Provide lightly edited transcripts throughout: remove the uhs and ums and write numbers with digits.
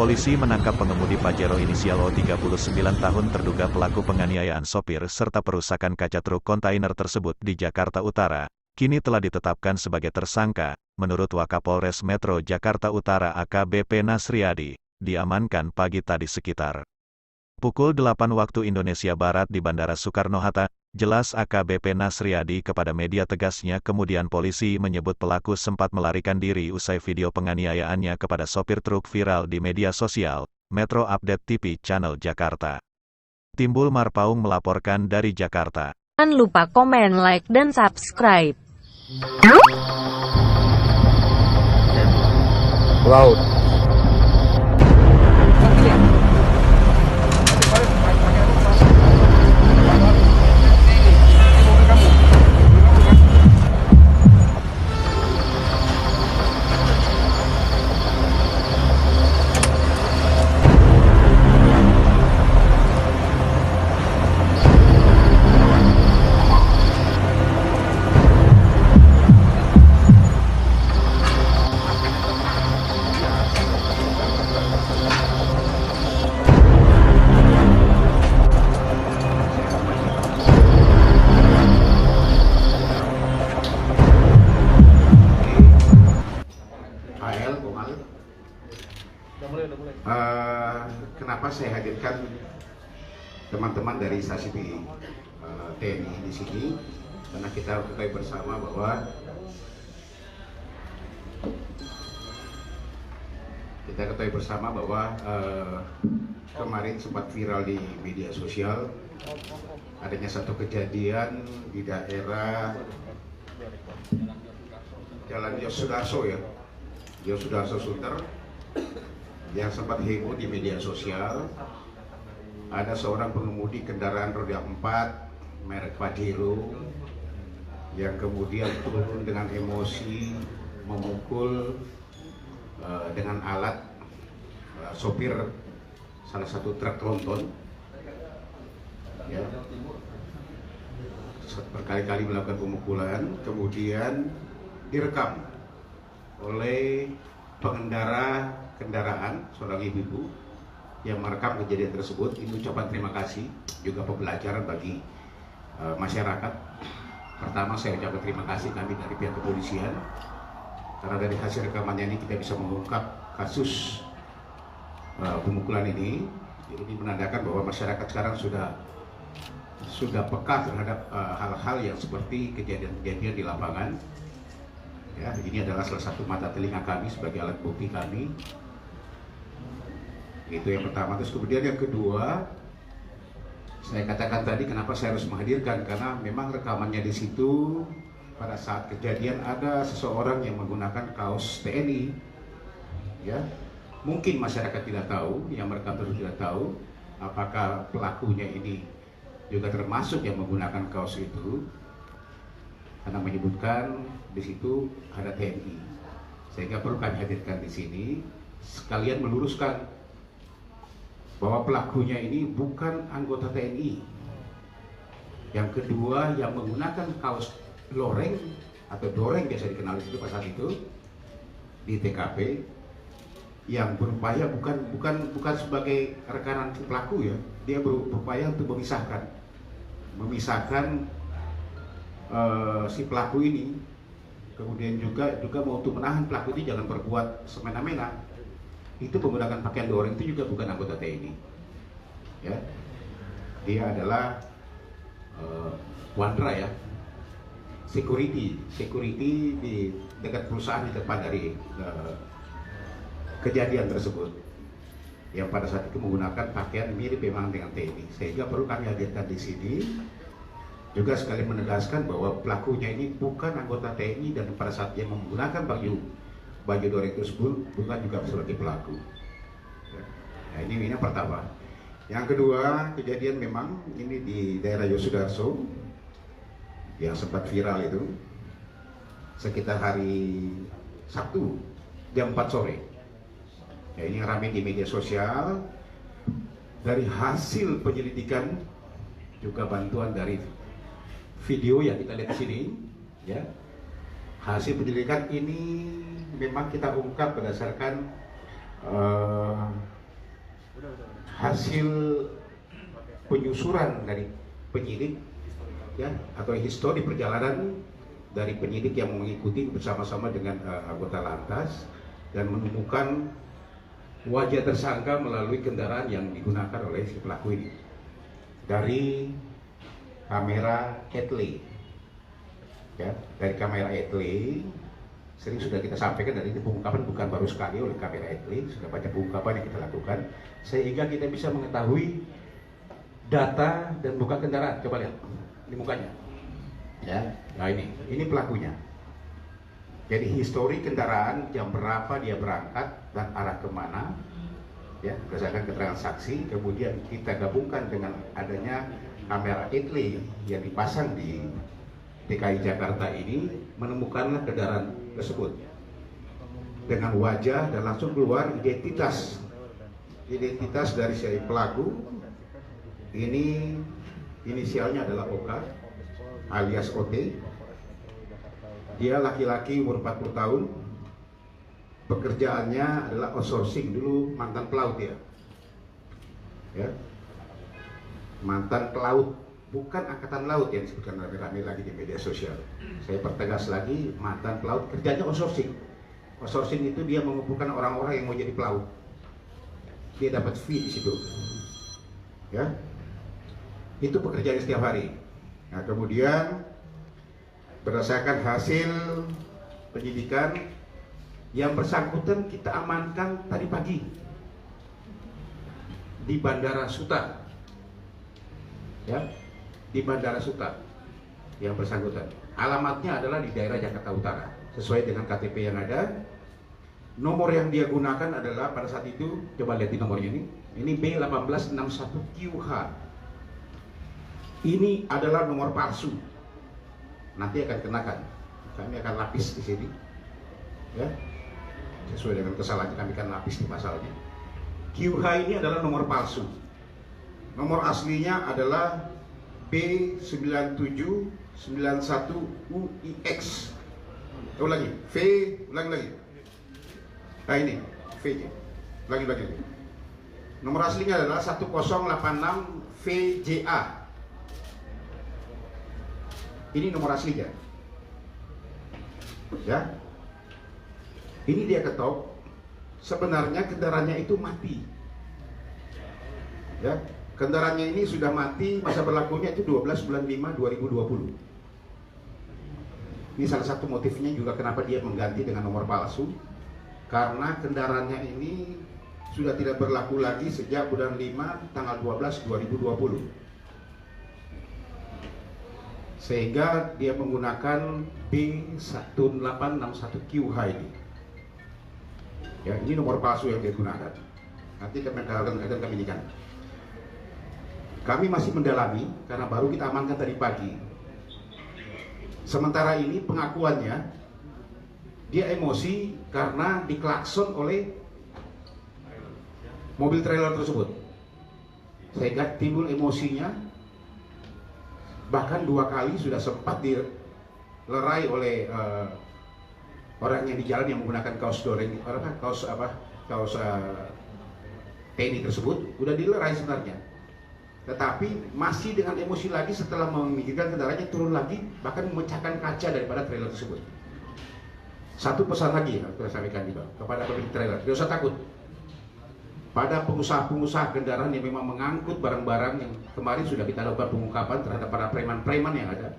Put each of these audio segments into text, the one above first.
Polisi menangkap pengemudi Pajero inisial O 39 tahun terduga pelaku penganiayaan sopir serta perusakan kaca truk kontainer tersebut di Jakarta Utara, kini telah ditetapkan sebagai tersangka, menurut Wakapolres Metro Jakarta Utara AKBP Nasriadi, diamankan pagi tadi sekitar pukul 8 waktu Indonesia Barat di Bandara Soekarno-Hatta. Jelas AKBP Nasriadi kepada media, tegasnya kemudian polisi menyebut pelaku sempat melarikan diri usai video penganiayaannya kepada sopir truk viral di media sosial. Metro Update TV Channel Jakarta. Timbul Marpaung melaporkan dari Jakarta. Jangan lupa komen, like, dan subscribe. Laut. Kenapa saya hadirkan teman-teman dari stasi TNI di sini? Karena kita ketahui bersama bahwa kemarin sempat viral di media sosial adanya satu kejadian di daerah Jalan Yosudarso Sunter, yang sempat heboh di media sosial. Ada seorang pengemudi kendaraan roda 4 merek Pajero yang kemudian turun dengan emosi memukul dengan alat sopir salah satu truk tronton, ya, berkali-kali melakukan pemukulan, kemudian direkam oleh pengendara kendaraan, seorang ibu-ibu yang merekam kejadian tersebut. Ini ucapan terima kasih, juga pembelajaran bagi masyarakat. Pertama, saya ucapkan terima kasih kami dari pihak kepolisian, karena dari hasil rekamannya ini kita bisa mengungkap kasus pemukulan ini. Ini menandakan bahwa masyarakat sekarang sudah peka terhadap hal-hal yang seperti kejadian-kejadian di lapangan. Ya, ini adalah salah satu mata telinga kami sebagai alat bukti kami. Itu yang pertama. Terus kemudian yang kedua, saya katakan tadi kenapa saya harus menghadirkan, karena memang rekamannya di situ pada saat kejadian ada seseorang yang menggunakan kaos TNI. Ya, mungkin masyarakat tidak tahu, yang merekam terus tidak tahu apakah pelakunya ini juga termasuk yang menggunakan kaos itu, karena menyebutkan di situ ada TNI, sehingga perlu kami hadirkan di sini sekalian meluruskan bahwa pelakunya ini bukan anggota TNI. Yang kedua, yang menggunakan kaos loreng atau doreng biasa dikenal itu pada saat itu di TKP, yang berupaya bukan sebagai rekanan si pelaku, ya, dia berupaya untuk memisahkan si pelaku ini, kemudian juga mau untuk menahan pelaku ini jangan berbuat semena-mena. Itu menggunakan pakaian doreng itu juga bukan anggota TNI, ya. Dia adalah Wandra, ya, security di dekat perusahaan di depan dari kejadian tersebut, yang pada saat itu menggunakan pakaian mirip memang dengan TNI, sehingga perlu kami hadirkan di sini juga sekali menegaskan bahwa pelakunya ini bukan anggota TNI, dan pada saat dia menggunakan baju doreng tersebut bukan juga sebagai pelaku. Nah, ini yang pertama. Yang kedua, kejadian memang ini di daerah Yosudarso yang sempat viral itu sekitar hari Sabtu jam 4 sore. Ya, ini ramai di media sosial. Dari hasil penyelidikan juga bantuan dari video yang kita lihat di sini, ya, hasil penyelidikan ini memang kita ungkap berdasarkan eh, hasil penyusuran dari penyidik, ya, atau histori perjalanan dari penyidik yang mengikuti bersama-sama dengan anggota lantas dan menemukan wajah tersangka melalui kendaraan yang digunakan oleh si pelaku ini dari kamera Etley, ya, dari kamera Etley. Sering sudah kita sampaikan, dan ini pengungkapan bukan baru sekali oleh kamera Etley, sudah banyak pengungkapan yang kita lakukan sehingga kita bisa mengetahui data dan buka kendaraan. Coba lihat ini mukanya, ya. Nah, ini pelakunya. Jadi histori kendaraan, jam berapa dia berangkat dan arah kemana, ya, berdasarkan keterangan saksi. Kemudian kita gabungkan dengan adanya kamera Etley yang dipasang di DKI Jakarta ini, menemukanlah kendaraan tersebut dengan wajah dan langsung keluar identitas dari si pelaku. Ini inisialnya adalah Oka alias OT. Dia laki-laki umur 40 tahun. Pekerjaannya adalah outsourcing, dulu mantan pelaut ya. Ya. Mantan pelaut, bukan angkatan laut yang disebutkan rame-rame lagi di media sosial. Saya pertegas lagi, mantan pelaut, kerjanya outsourcing. Outsourcing itu dia mengumpulkan orang-orang yang mau jadi pelaut. Dia dapat fee di situ. Ya. Itu pekerjaannya setiap hari. Nah, kemudian berdasarkan hasil penyidikan, yang bersangkutan kita amankan tadi pagi di Bandara Suta, ya, di Bandara Suta. Yang bersangkutan, alamatnya adalah di daerah Jakarta Utara, sesuai dengan KTP yang ada. Nomor yang dia gunakan adalah pada saat itu, coba lihat di nomornya ini B1861QH. Ini adalah nomor palsu. Nanti akan kenakan, kami akan lapis di sini, ya, sesuai dengan kesalahannya kami akan lapis di pasalnya. QH ini adalah nomor palsu. Nomor aslinya adalah B9791UIX. Ulangi, ulangi lagi. Nah, ini V-nya. Lagi. Nomor aslinya adalah 1086 VJA. Ini nomor aslinya, ya. Ini dia ketok. Sebenarnya kendaraannya itu mati, ya. Kendaraannya ini sudah mati, masa berlakunya itu 12 bulan 5 2020. Ini salah satu motifnya juga kenapa dia mengganti dengan nomor palsu, karena kendaraannya ini sudah tidak berlaku lagi sejak bulan 5 tanggal 12 2020. Sehingga dia menggunakan B1861QH ini. Ya, ini nomor palsu yang dia gunakan. Nanti kami akan inikan. Kami masih mendalami karena baru kita amankan tadi pagi. Sementara ini pengakuannya, dia emosi karena diklakson oleh mobil trailer tersebut, sehingga timbul emosinya. Bahkan 2 kali sudah sempat dilerai oleh orang yang di jalan yang menggunakan kaos doreng, kaos TNI tersebut, udah dilerai sebenarnya. Tetapi masih dengan emosi lagi setelah memikirkan kendaraannya, turun lagi, bahkan memecahkan kaca daripada trailer tersebut. Satu pesan lagi yang saya sampaikan juga kepada pemilik trailer, tidak usah takut. Pada pengusaha-pengusaha kendaraan yang memang mengangkut barang-barang yang kemarin sudah kita lakukan pengungkapan terhadap para preman-preman yang ada,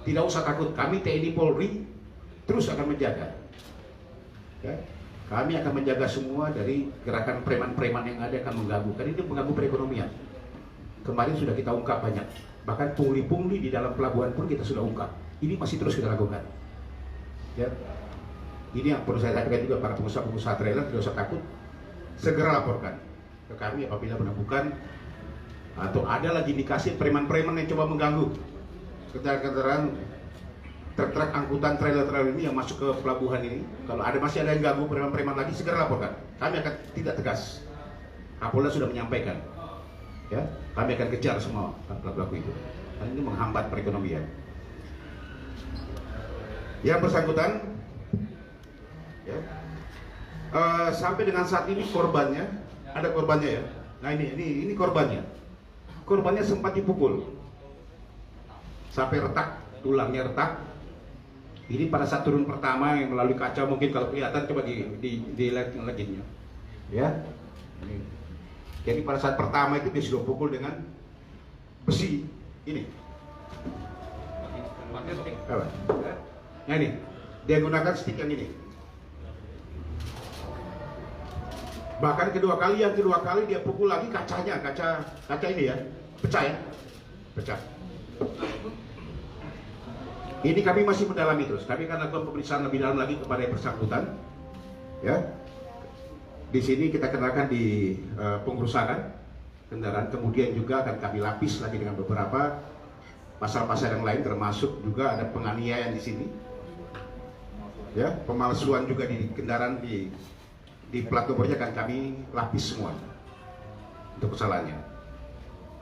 tidak usah takut, kami TNI Polri terus akan menjaga, ya. Kami akan menjaga semua dari gerakan preman-preman yang ada akan mengganggu, karena ini mengganggu perekonomian. Kemarin sudah kita ungkap banyak, bahkan pungli-pungli di dalam pelabuhan pun kita sudah ungkap. Ini masih terus kita lakukan, ya. Ini yang perlu saya sampaikan juga para pengusaha-pengusaha trailer, tidak usah takut, segera laporkan ke kami apabila menemukan atau ada lagi indikasi preman-preman yang coba mengganggu kendaraan truk angkutan trailer-trailer ini yang masuk ke pelabuhan ini. Kalau masih ada yang ganggu preman-preman lagi, segera laporkan. Kami akan tidak tegas. Kapolda sudah menyampaikan, ya, kami akan kejar semua pelaku itu. Karena ini menghambat perekonomian. Yang bersangkutan, ya, Sampai dengan saat ini korbannya, ada korbannya ya. Nah ini korbannya. Korbannya sempat dipukul sampai retak, tulangnya retak. Ini pada saat turun pertama yang melalui kaca, mungkin kalau kelihatan coba dilihat lagi ya. Ini. Jadi pada saat pertama itu dia sudah pukul dengan besi ini. Nah ini dia gunakan stick yang ini. Bahkan yang kedua kali dia pukul lagi kaca ini ya, pecah ya, pecah. Ini kami masih mendalami terus. Kami akan lakukan pemeriksaan lebih dalam lagi kepada yang bersangkutan. Ya, di sini kita kenakan di pengerusakan kendaraan, kemudian juga akan kami lapis lagi dengan beberapa pasal-pasal yang lain, termasuk juga ada penganiayaan di sini. Ya, pemalsuan juga di kendaraan di plat nomornya akan kami lapis semua untuk kesalahannya.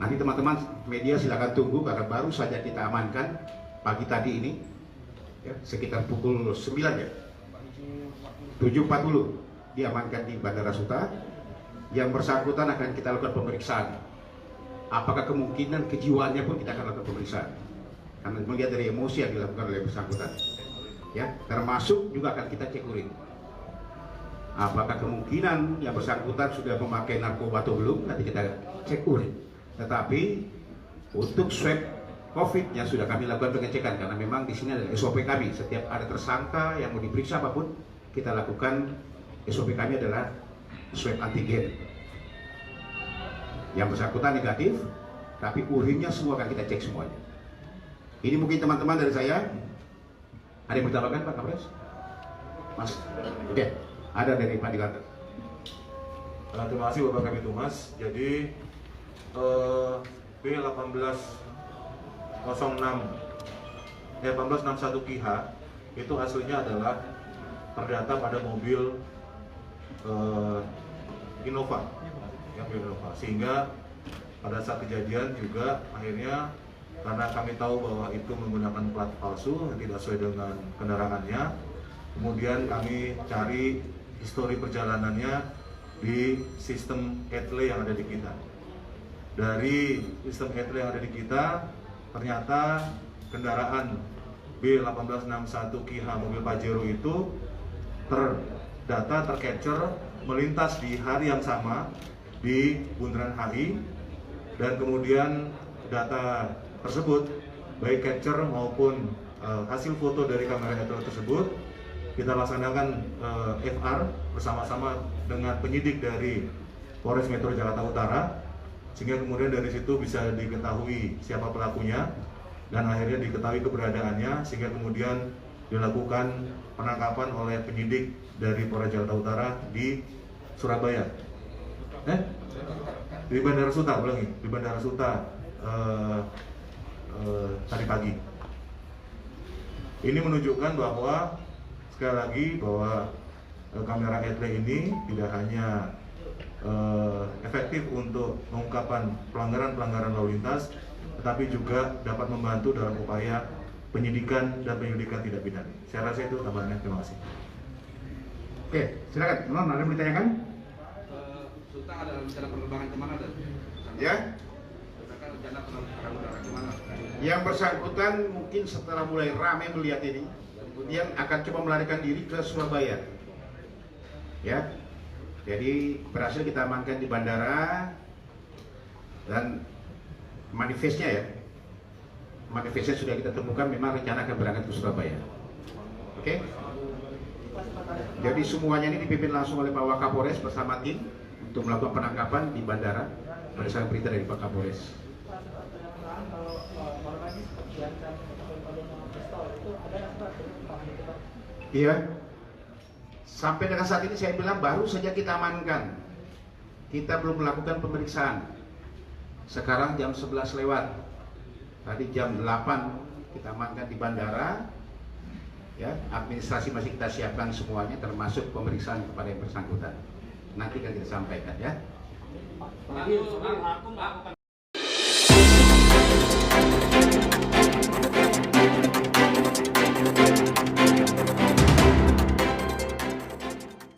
Nanti teman-teman media silakan tunggu karena baru saja kita amankan pagi tadi ini ya, sekitar pukul 9 ya, 7.40 diamankan di Bandara Suta. Yang bersangkutan akan kita lakukan pemeriksaan. Apakah kemungkinan kejiwaannya pun kita akan lakukan pemeriksaan karena melihat dari emosi yang dilakukan oleh bersangkutan ya, termasuk juga akan kita cek urin. Apakah kemungkinan yang bersangkutan sudah memakai narkoba atau belum, nanti kita cek urin. Tetapi untuk swab COVID-nya sudah kami lakukan pengecekan karena memang di sini adalah SOP kami. Setiap ada tersangka yang mau diperiksa apapun, kita lakukan SOP kami adalah swab antigen. Yang bersangkutan negatif, tapi urinnya semua akan kita cek semuanya. Ini mungkin teman-teman dari saya. Ada yang bertambahkan Pak Kapolres? Mas? Oke. Ada dari Pak Dilantar. Terima kasih Bapak Kabid Humas. Jadi B1861 KIH itu hasilnya adalah terdata pada mobil Innova, sehingga pada saat kejadian juga akhirnya karena kami tahu bahwa itu menggunakan plat palsu yang tidak sesuai dengan kendaraannya, kemudian kami cari histori perjalanannya di sistem etle yang ada di kita. Dari sistem etle yang ada di kita, ternyata kendaraan B1861 KIH mobil Pajero itu tercapture melintas di hari yang sama di Bundaran HI, dan kemudian data tersebut baik capture maupun hasil foto dari kamera etle tersebut kita laksanakan FR bersama-sama dengan penyidik dari Polres Metro Jakarta Utara, sehingga kemudian dari situ bisa diketahui siapa pelakunya dan akhirnya diketahui keberadaannya, sehingga kemudian dilakukan penangkapan oleh penyidik dari Polres Jakarta Utara di Surabaya. Di Bandara Suta, di Bandara Suta tadi pagi. Ini menunjukkan bahwa sekali lagi bahwa kamera etle ini tidak hanya efektif untuk mengungkapkan pelanggaran-pelanggaran lalu lintas, tetapi juga dapat membantu dalam upaya penyidikan dan penyelidikan tidak pidana. Saya rasa itu tambahannya. Terima kasih. Oke, silakan. Non, ada yang ditanyakan? Suta ada rencana penerbangan kemana? Ya. Rencana penerbangan udara kemana? Yang bersangkutan mungkin setelah mulai ramai melihat ini, kemudian akan coba melarikan diri ke Surabaya. Ya. Jadi berhasil kita amankan di bandara dan manifestnya sudah kita temukan, memang rencana akan berangkat ke Surabaya. Oke? Jadi semuanya ini dipimpin langsung oleh Pak Wakapolres bersama tim untuk melakukan penangkapan di bandara berdasarkan perintah dari Pak Kapolres. Iya. Sampai dengan saat ini saya bilang baru saja kita amankan. Kita belum melakukan pemeriksaan. Sekarang jam 11 lewat. Tadi jam 8 kita amankan di bandara. Ya, administrasi masih kita siapkan semuanya, termasuk pemeriksaan kepada yang bersangkutan. Nanti akan kita sampaikan ya. Aku melakukan